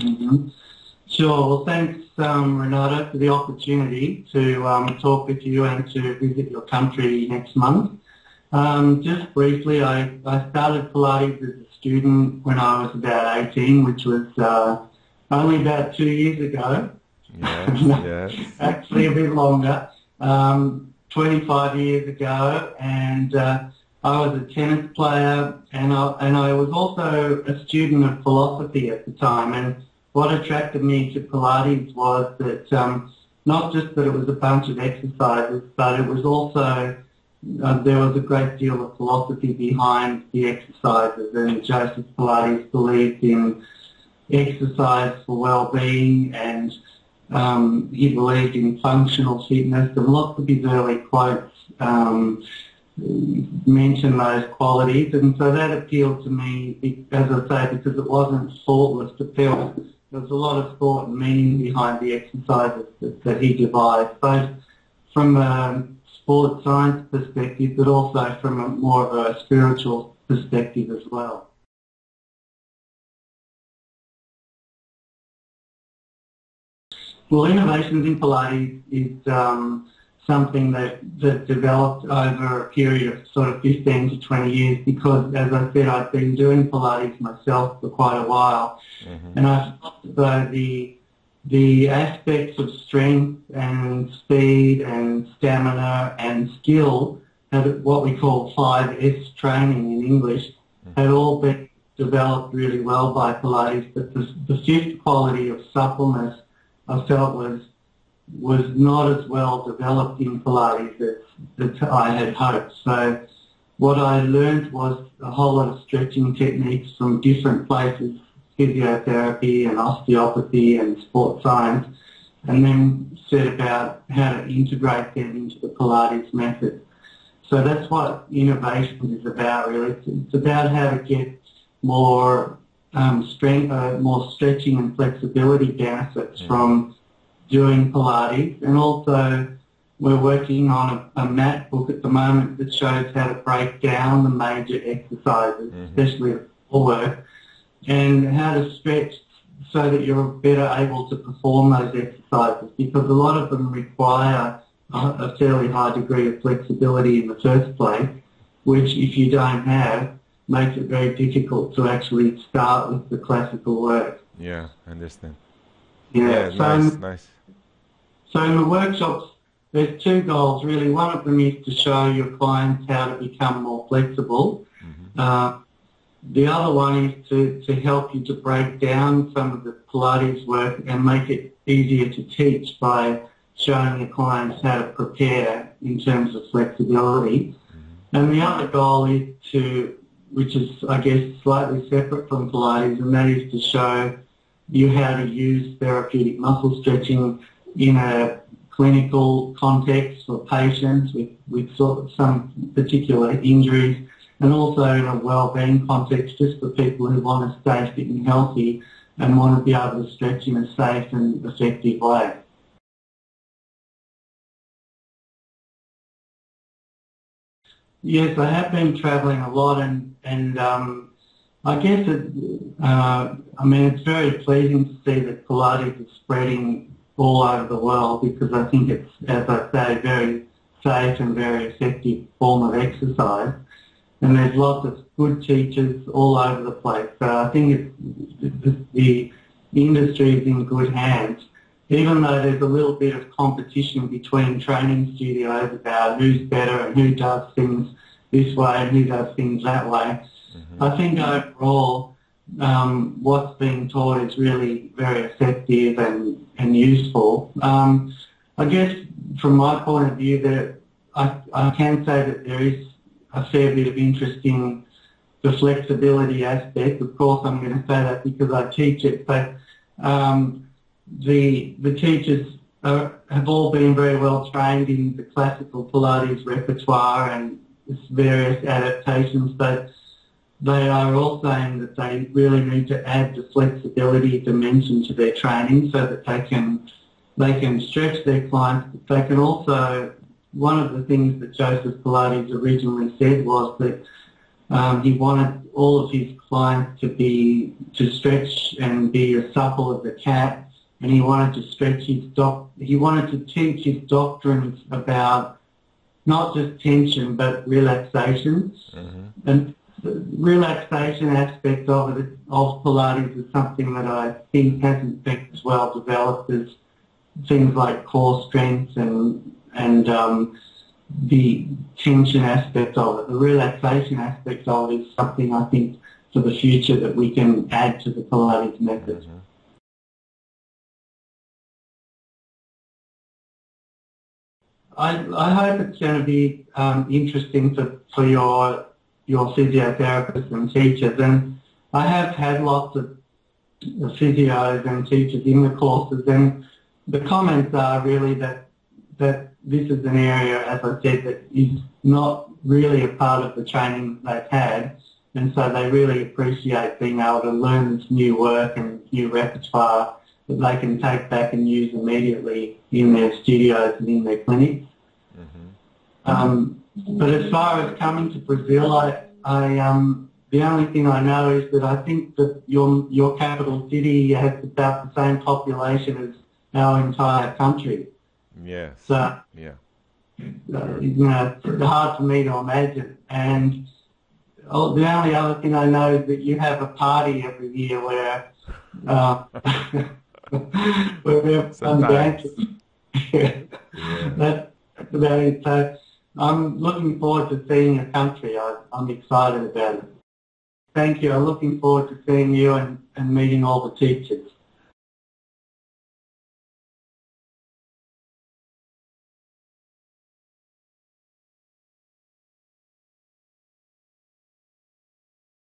Mm-hmm. Sure. Well, thanks, Renata, for the opportunity to talk with you and to visit your country next month. Just briefly, I started Pilates as a student when I was about 18, which was only about 2 years ago. Yes, yes. Actually a bit longer, 25 years ago, and I was a tennis player, and I was also a student of philosophy at the time. And what attracted me to Pilates was that not just that it was a bunch of exercises, but it was also there was a great deal of philosophy behind the exercises. And Joseph Pilates believed in exercise for well-being, and he believed in functional fitness, and lots of his early quotes mention those qualities, and so that appealed to me, as I say, because it wasn't thoughtless, but there was a lot of thought and meaning behind the exercises that he devised, both from a sports science perspective, but also from a more of a spiritual perspective as well. Well, innovations in Pilates is something that developed over a period of sort of 15 to 20 years, because, as I said, I've been doing Pilates myself for quite a while, and I felt that the aspects of strength and speed and stamina and skill, what we call 5S training in English, had all been developed really well by Pilates, but the fifth quality of suppleness I felt was not as well developed in Pilates as I had hoped. So what I learned was a whole lot of stretching techniques from different places, physiotherapy and osteopathy and sports science, and then set about how to integrate them into the Pilates method. So that's what innovation is about, really. It's about how to get more more stretching and flexibility benefits from doing Pilates, and also we're working on a mat book at the moment that shows how to break down the major exercises, especially the core work, and how to stretch so that you're better able to perform those exercises, because a lot of them require a fairly high degree of flexibility in the first place, which if you don't have, makes it very difficult to actually start with the classical work. Yeah, I understand. Yeah, so nice. So in the workshops, there's two goals really. One of them is to show your clients how to become more flexible. The other one is to help you to break down some of the Pilates work and make it easier to teach by showing your clients how to prepare in terms of flexibility. And the other goal is which is, I guess, slightly separate from Pilates, and that is to show you how to use therapeutic muscle stretching in a clinical context for patients with sort of some particular injuries, and also in a well-being context just for people who want to stay fit and healthy and want to be able to stretch in a safe and effective way. Yes, I have been travelling a lot, and I guess it's very pleasing to see that Pilates is spreading all over the world, because I think it's, as I say, a very safe and very effective form of exercise, and there's lots of good teachers all over the place. So I think the industry is in good hands, even though there's a little bit of competition between training studios about who's better and who does things this way and who does things that way. I think overall what's being taught is really very effective and useful. I guess from my point of view, that I can say that there is a fair bit of interest in the flexibility aspect. Of course, I'm going to say that because I teach it, but the teachers have all been very well trained in the classical Pilates repertoire and its various adaptations, but they are all saying that they really need to add the flexibility dimension to their training so that they can stretch their clients, but they can also, one of the things that Joseph Pilates originally said was that He wanted all of his clients to stretch and be as supple as a cat, and he wanted to he wanted to teach his doctrines about not just tension but relaxation. And the relaxation aspect of Pilates is something that I think hasn't been as well developed as things like core strength and the tension aspect of it. The relaxation aspect of it is something I think for the future that we can add to the Pilates method. I hope it's going to be interesting for your physiotherapists and teachers, and I have had lots of physios and teachers in the courses, and the comments are really that this is an area, as I said, that is not really a part of the training they've had, and so they really appreciate being able to learn this new work and new repertoire that they can take back and use immediately in their studios and in their clinics. But as far as coming to Brazil, the only thing I know is that I think that your capital city has about the same population as our entire country. Yes. So, yeah. It's hard for me to imagine. And the only other thing I know is that you have a party every year where everyone dances. That's about it. So I'm looking forward to seeing your country. I'm excited about it. Thank you. I'm looking forward to seeing you and meeting all the teachers.